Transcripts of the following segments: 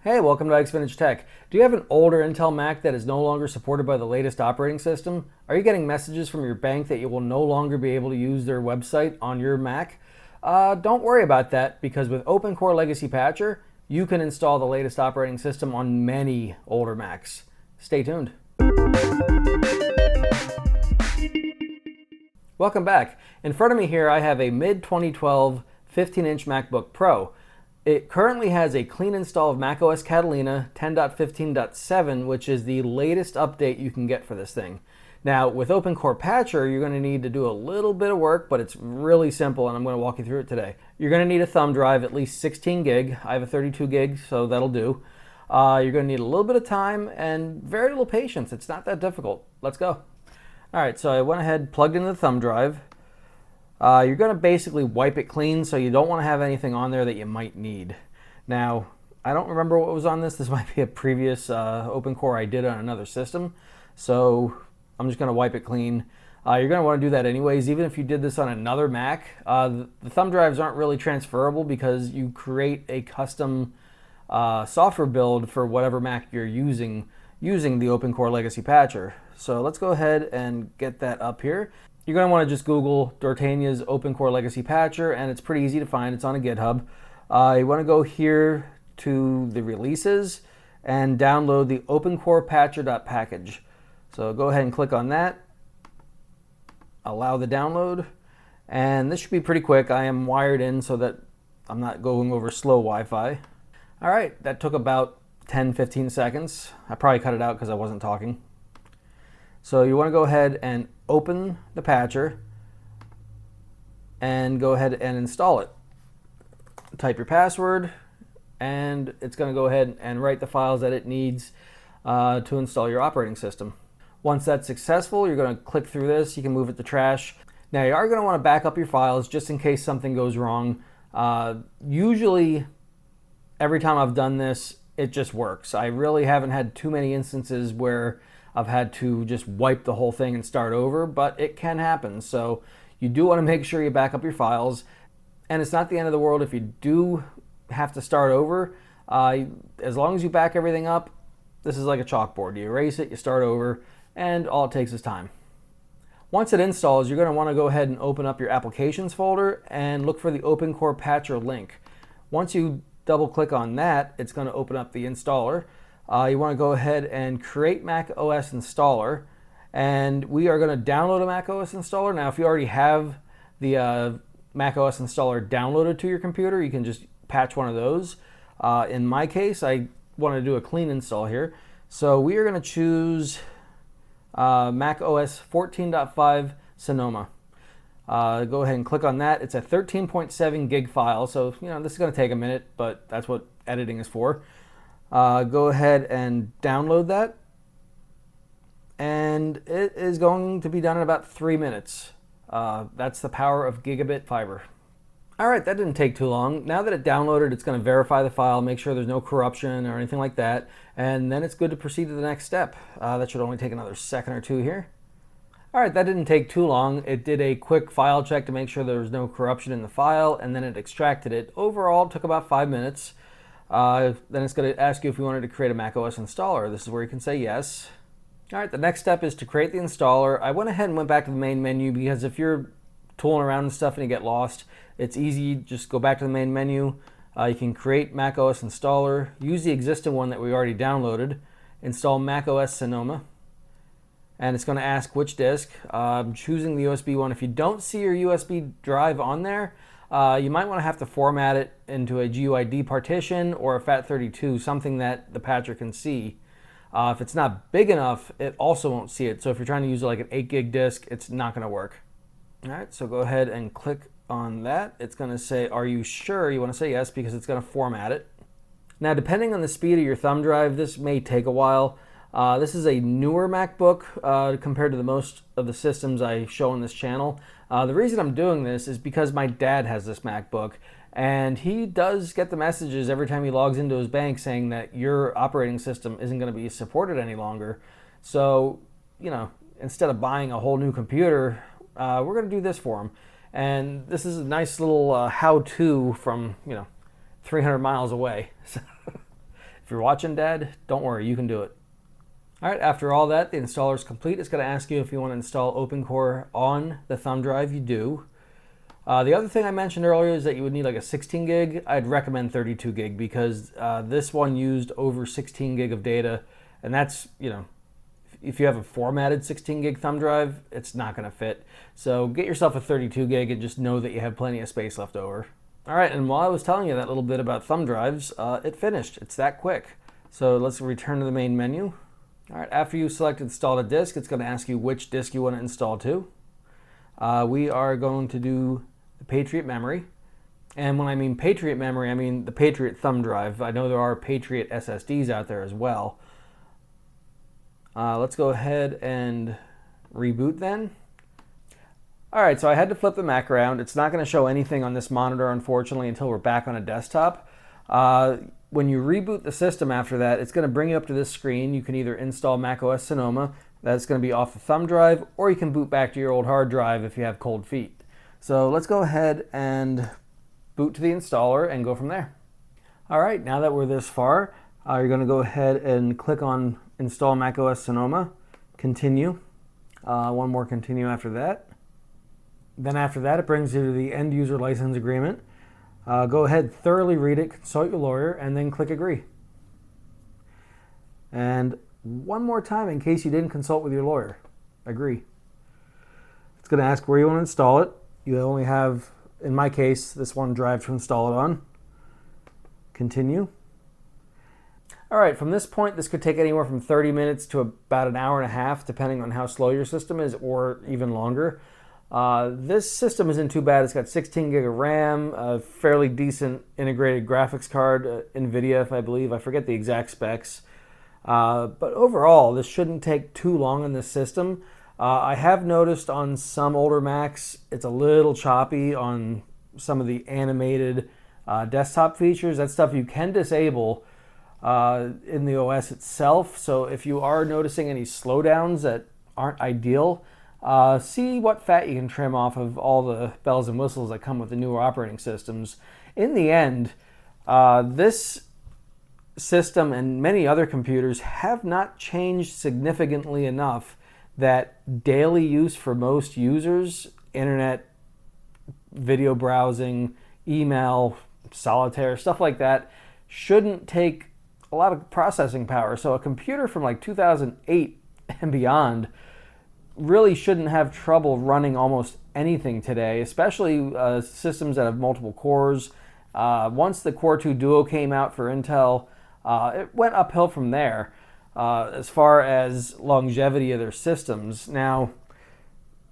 Hey, welcome to Ike's Vintage Tech. Do you have an older Intel Mac that is no longer supported by the latest operating system? Are you getting messages from your bank that you will no longer be able to use their website on your Mac? Don't worry about that, because with OpenCore Legacy Patcher, you can install the latest operating system on many older Macs. Stay tuned. Welcome back. In front of me here, I have a mid-2012 15-inch MacBook Pro. It currently has a clean install of macOS Catalina 10.15.7, which is the latest update you can get for this thing. Now, with OpenCore Patcher, you're going to need to do a little bit of work, but it's really simple, and I'm going to walk you through it today. You're going to need a thumb drive, at least 16 gig. I have a 32 gig, so that'll do. You're going to need a little bit of time and very little patience. It's not that difficult. Let's go. All right, so I went ahead, plugged in the thumb drive. You're going to basically wipe it clean, so you don't want to have anything on there that you might need. Now, I don't remember what was on this. This might be a previous OpenCore I did on another system, so I'm just going to wipe it clean. You're going to want to do that anyways, even if you did this on another Mac. The thumb drives aren't really transferable because you create a custom software build for whatever Mac you're using the OpenCore Legacy Patcher. So let's go ahead and get that up here. You're going to want to just Google Dortania's OpenCore Legacy Patcher, and it's pretty easy to find. It's on a GitHub. You want to go here to the releases and download the OpenCore Patcher.package. So go ahead and click on that. Allow the download, and this should be pretty quick. I am wired in so that I'm not going over slow Wi-Fi. All right, that took about 10-15 seconds. I probably cut it out because I wasn't talking. So you want to go ahead and open the patcher and go ahead and install it. Type your password, and it's going to go ahead and write the files that it needs to install your operating system. Once that's successful, you're going to click through this. You can move it to trash. Now, you are going to want to back up your files just in case something goes wrong. Usually, every time I've done this, it just works. I really haven't had too many instances where I've had to just wipe the whole thing and start over, but it can happen. So you do want to make sure you back up your files. And it's not the end of the world if you do have to start over. As long as you back everything up, this is like a chalkboard. You erase it, you start over, and all it takes is time. Once it installs, you're going to want to go ahead and open up your applications folder and look for the OpenCore Patcher link. Once you double click on that, it's going to open up the installer. You want to go ahead and create Mac OS installer, and we are going to download a Mac OS installer. Now, if you already have the Mac OS installer downloaded to your computer, you can just patch one of those. In my case, I want to do a clean install here, so we are going to choose Mac OS 14.5 Sonoma. Go ahead and click on that. It's a 13.7 gig file, so this is going to take a minute, but that's what editing is for. Go ahead and download that, and it is going to be done in about 3 minutes. That's the power of gigabit fiber. All right, that didn't take too long. Now that it downloaded, it's going to verify the file, make sure there's no corruption or anything like that, and then it's good to proceed to the next step. That should only take another second or two here. All right, that didn't take too long. It did a quick file check to make sure there was no corruption in the file, and then it extracted it. Overall, it took about 5 minutes. Then it's going to ask you if you wanted to create a Mac OS installer. This is where you can say yes. All right, the next step is to create the installer. I went ahead and went back to the main menu because if you're tooling around and stuff and you get lost, it's easy. Just go back to the main menu. You can create Mac OS installer. Use the existing one that we already downloaded. Install Mac OS Sonoma. And it's going to ask which disk. I'm choosing the USB one. If you don't see your USB drive on there, you might want to have to format it into a GUID partition or a FAT32, something that the patcher can see. If it's not big enough, it also won't see it. So if you're trying to use like an 8 gig disk, it's not going to work. All right, so go ahead and click on that. It's going to say, are you sure? You want to say yes because it's going to format it. Now, depending on the speed of your thumb drive, this may take a while. This is a newer MacBook compared to the most of the systems I show on this channel. The reason I'm doing this is because my dad has this MacBook, and he does get the messages every time he logs into his bank saying that your operating system isn't going to be supported any longer. So, instead of buying a whole new computer, we're going to do this for him. And this is a nice little how-to from, 300 miles away. So if If you're watching, Dad, don't worry, you can do it. All right, after all that, the installer is complete. It's going to ask you if you want to install OpenCore on the thumb drive. You do. The other thing I mentioned earlier is that you would need like a 16 gig. I'd recommend 32 gig because this one used over 16 gig of data, and that's, if you have a formatted 16 gig thumb drive, it's not going to fit. So get yourself a 32 gig and just know that you have plenty of space left over. All right, and while I was telling you that little bit about thumb drives, it finished. It's that quick. So let's return to the main menu. All right, after you select install a disk, it's going to ask you which disk you want to install to. We are going to do the Patriot memory. And when I mean Patriot memory, I mean the Patriot thumb drive. I know there are Patriot SSDs out there as well. Let's go ahead and reboot then. All right, so I had to flip the Mac around. It's not going to show anything on this monitor, unfortunately, until we're back on a desktop. When you reboot the system after that, it's going to bring you up to this screen. You can either install macOS Sonoma, that's going to be off the thumb drive, or you can boot back to your old hard drive if you have cold feet. So let's go ahead and boot to the installer and go from there. All right, now that we're this far, you're going to go ahead and click on Install macOS Sonoma, continue. One more continue after that. Then after that, it brings you to the end user license agreement. Go ahead, thoroughly read it, consult your lawyer, and then click agree. And one more time, in case you didn't consult with your lawyer, agree. It's going to ask where you want to install it. You only have, in my case, this one drive to install it on. Continue. All right, from this point, this could take anywhere from 30 minutes to about an hour and a half, depending on how slow your system is, or even longer. This system isn't too bad. It's got 16 gig of RAM, a fairly decent integrated graphics card, NVIDIA, I believe. I forget the exact specs. But overall, this shouldn't take too long on this system. I have noticed on some older Macs, it's a little choppy on some of the animated desktop features. That's stuff you can disable in the OS itself. So if you are noticing any slowdowns that aren't ideal, see what fat you can trim off of all the bells and whistles that come with the newer operating systems. In the end, this system and many other computers have not changed significantly enough that daily use for most users, internet, video browsing, email, solitaire, stuff like that, shouldn't take a lot of processing power. So a computer from like 2008 and beyond really shouldn't have trouble running almost anything today, especially systems that have multiple cores. Once the Core 2 Duo came out for Intel, it went uphill from there as far as longevity of their systems. Now,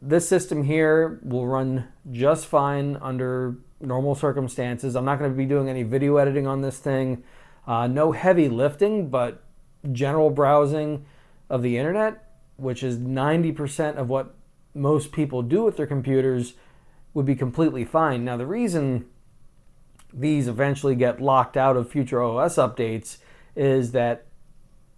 this system here will run just fine under normal circumstances. I'm not going to be doing any video editing on this thing. No heavy lifting, but general browsing of the internet, which is 90% of what most people do with their computers, would be completely fine. Now, the reason these eventually get locked out of future OS updates is that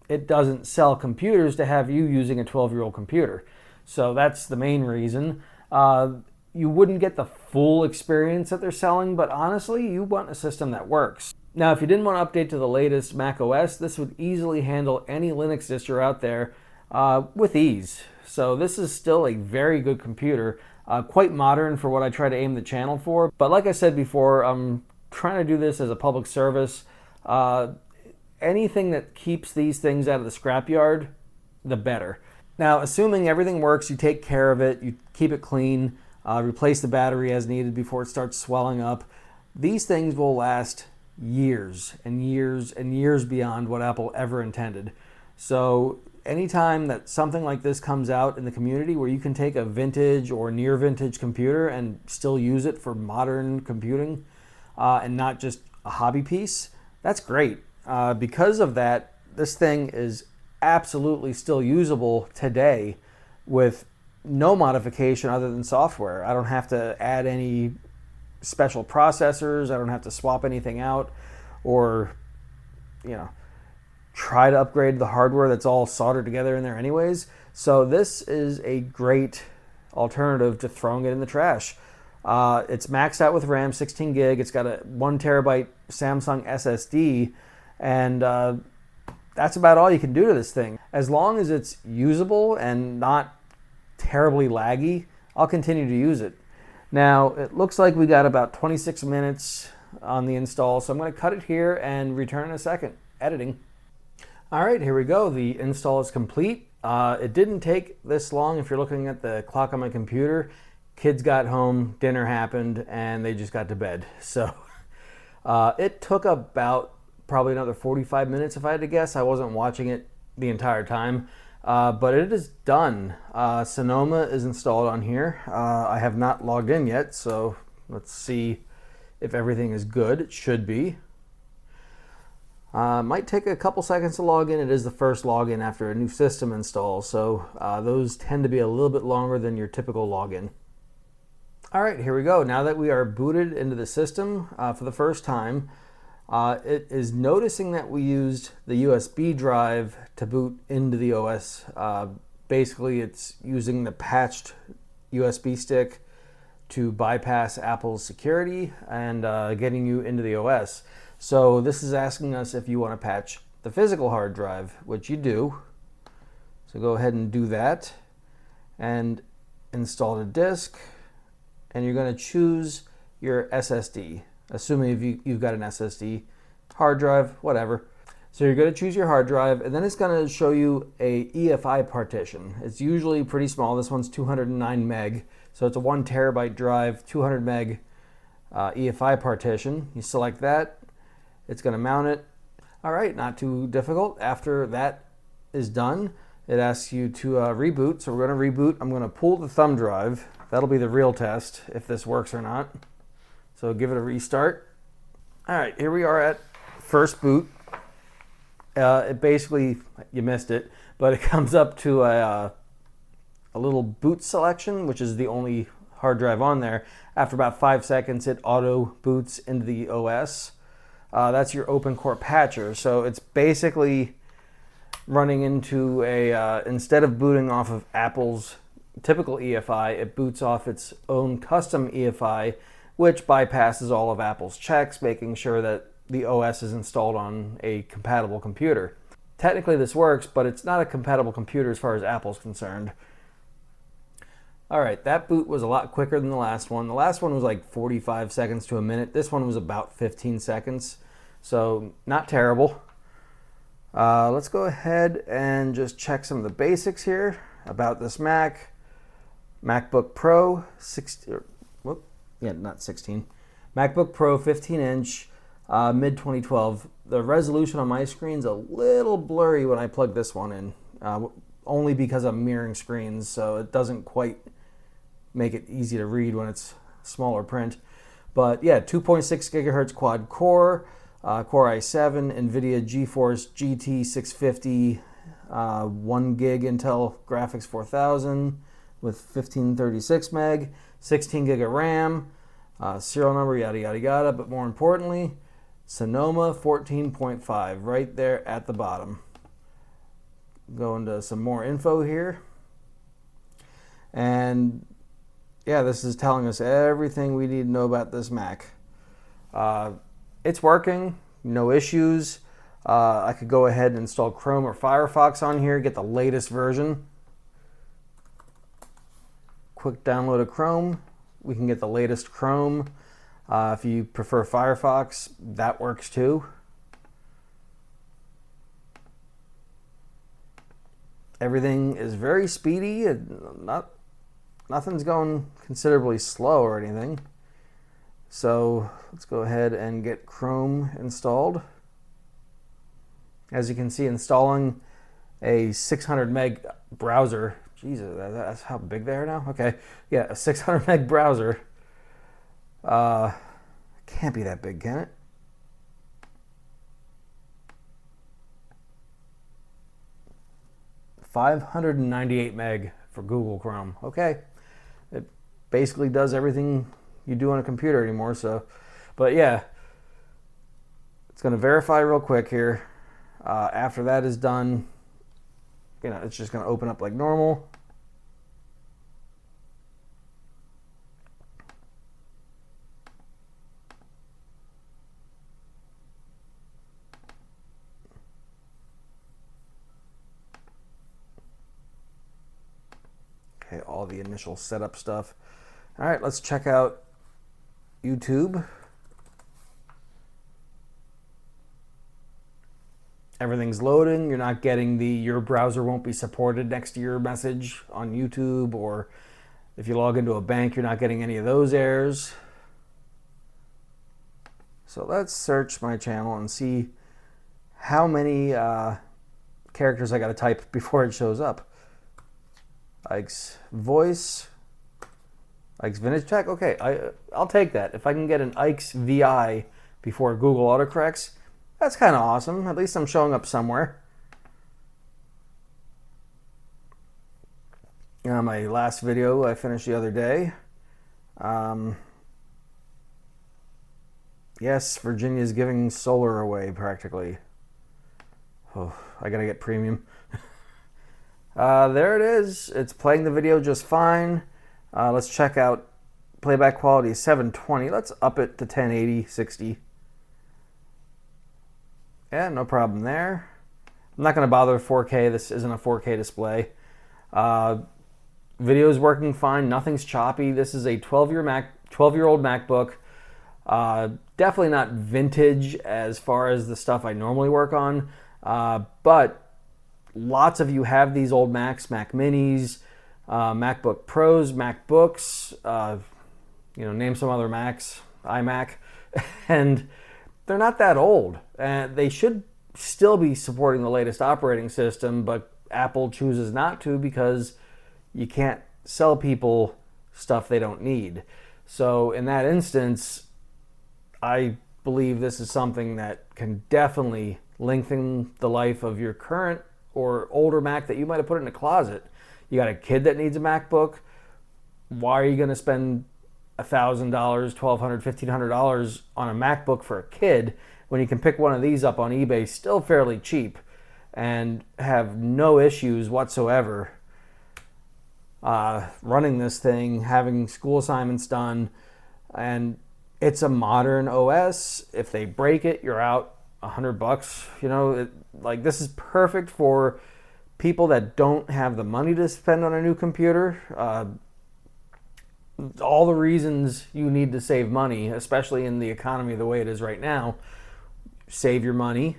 it doesn't sell computers to have you using a 12-year-old computer. So that's the main reason. You wouldn't get the full experience that they're selling, but honestly, you want a system that works. Now, if you didn't want to update to the latest Mac OS, this would easily handle any Linux distro out there with ease. So this is still a very good computer, quite modern for what I try to aim the channel for. But like I said before, I'm trying to do this as a public service. Anything that keeps these things out of the scrapyard, the better. Now, assuming everything works, you take care of it, you keep it clean, replace the battery as needed before it starts swelling up, these things will last years and years and years beyond what Apple ever intended. So anytime that something like this comes out in the community where you can take a vintage or near vintage computer and still use it for modern computing and not just a hobby piece, that's great. Because of that, this thing is absolutely still usable today with no modification other than software. I don't have to add any special processors. I don't have to swap anything out or, try to upgrade the hardware that's all soldered together in there anyways. So this is a great alternative to throwing it in the trash. It's maxed out with RAM, 16 gig. It's got a 1 terabyte Samsung SSD. And that's about all you can do to this thing. As long as it's usable and not terribly laggy, I'll continue to use it. Now, it looks like we got about 26 minutes on the install, so I'm going to cut it here and return in a second. Editing. All right, here we go. The install is complete. It didn't take this long if you're looking at the clock on my computer. Kids got home, dinner happened, and they just got to bed. So it took about probably another 45 minutes if I had to guess. I wasn't watching it the entire time, but it is done. Sonoma is installed on here. I have not logged in yet, so let's see if everything is good. It should be. Might take a couple seconds to log in. It is the first login after a new system install, so those tend to be a little bit longer than your typical login. All right, here we go. Now that we are booted into the system for the first time, it is noticing that we used the USB drive to boot into the OS. Basically, it's using the patched USB stick to bypass Apple's security and getting you into the OS. So this is asking us if you want to patch the physical hard drive, which you do. So go ahead and do that and install the disk. And you're going to choose your SSD, assuming you've got an SSD, hard drive, whatever. So you're going to choose your hard drive, and then it's going to show you a EFI partition. It's usually pretty small. This one's 209 meg, so it's a 1 terabyte drive, 200 meg EFI partition. You select that. It's going to mount it. All right, not too difficult. After that is done, it asks you to reboot. So we're going to reboot. I'm going to pull the thumb drive. That'll be the real test if this works or not. So give it a restart. All right, here we are at first boot. It basically, you missed it, but it comes up to a little boot selection, which is the only hard drive on there. After about 5 seconds, it auto boots into the OS. That's your OpenCore patcher. So it's basically running into instead of booting off of Apple's typical EFI, it boots off its own custom EFI, which bypasses all of Apple's checks, making sure that the OS is installed on a compatible computer. Technically this works, but it's not a compatible computer as far as Apple's concerned. All right, that boot was a lot quicker than the last one. The last one was like 45 seconds to a minute. This one was about 15 seconds, so not terrible. Let's go ahead and just check some of the basics here about this Mac. MacBook Pro, not 16. MacBook Pro 15-inch, mid-2012. The resolution on my screen's a little blurry when I plug this one in, only because I'm mirroring screens, so it doesn't quite make it easy to read when it's smaller print. But yeah, 2.6 gigahertz quad core, Core i7, NVIDIA GeForce GT 650, 1 gig Intel Graphics 4000 with 1536 meg, 16 gig of RAM, serial number, yada, yada, yada. But more importantly, Sonoma 14.5 right there at the bottom. Go into some more info here. And yeah, this is telling us everything we need to know about this Mac. It's working, no issues. I could go ahead and install Chrome or Firefox on here, get the latest version. Quick download of Chrome. We can get the latest Chrome. If you prefer Firefox, that works too. Everything is very speedy. Nothing's going considerably slow or anything. So let's go ahead and get Chrome installed. As you can see, installing a 600 meg browser. Jesus, that's how big they are now? Okay, yeah, a 600 meg browser. Can't be that big, can it? $598 meg for Google Chrome. Okay, it basically does everything you do on a computer anymore. So, but yeah, it's going to verify real quick here. After that is done, it's just going to open up like normal. all the initial setup stuff. All right, let's check out YouTube. Everything's loading. You're not getting the "your browser won't be supported" next to your message on YouTube, or if you log into a bank, you're not getting any of those errors. So let's search my channel and see how many characters I got to type before it shows up. Ike's voice, Ike's vintage tech. Okay, I'll take that. If I can get an Ike's VI before Google autocorrects, that's kind of awesome. At least I'm showing up somewhere. My last video I finished the other day. Yes, Virginia's giving solar away practically. Oh, I gotta get premium. There it is. It's playing the video just fine. Let's check out playback quality 720. Let's up it to 1080, 60. Yeah, no problem there. I'm not going to bother with 4K. This isn't a 4K display. Video's working fine. Nothing's choppy. This is a 12-year-old MacBook. Definitely not vintage as far as the stuff I normally work on. But lots of you have these old Macs, Mac Minis, MacBook Pros, MacBooks, name some other Macs, iMac, and they're not that old. And they should still be supporting the latest operating system, but Apple chooses not to because you can't sell people stuff they don't need. So in that instance, I believe this is something that can definitely lengthen the life of your current or older Mac that you might have put in a closet. You got a kid that needs a MacBook. Why are you going to spend $1,000, $1,200, $1,500 on a MacBook for a kid when you can pick one of these up on eBay still fairly cheap and have no issues whatsoever running this thing, having school assignments done, and it's a modern OS. If they break it, you're out $100. This is perfect for people that don't have the money to spend on a new computer. All the reasons you need to save money, especially in the economy the way it is right now. Save your money,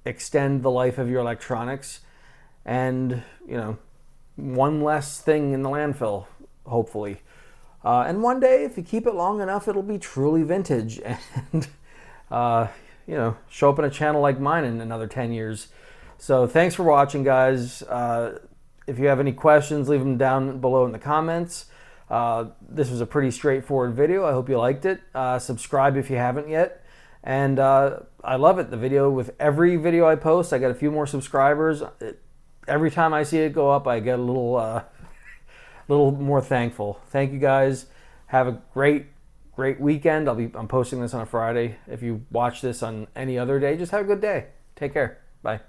extend the life of your electronics, and one less thing in the landfill, hopefully. And one day, if you keep it long enough, it'll be truly vintage and show up in a channel like mine in another 10 years. So thanks for watching, guys. If you have any questions, leave them down below in the comments. This was a pretty straightforward video. I hope you liked it. Subscribe if you haven't yet. And I love it. With every video I post, I get a few more subscribers. Every time I see it go up, I get a little more thankful. Thank you, guys. Have a great weekend. I'm posting this on a Friday. If you watch this on any other day, just have a good day. Take care. Bye.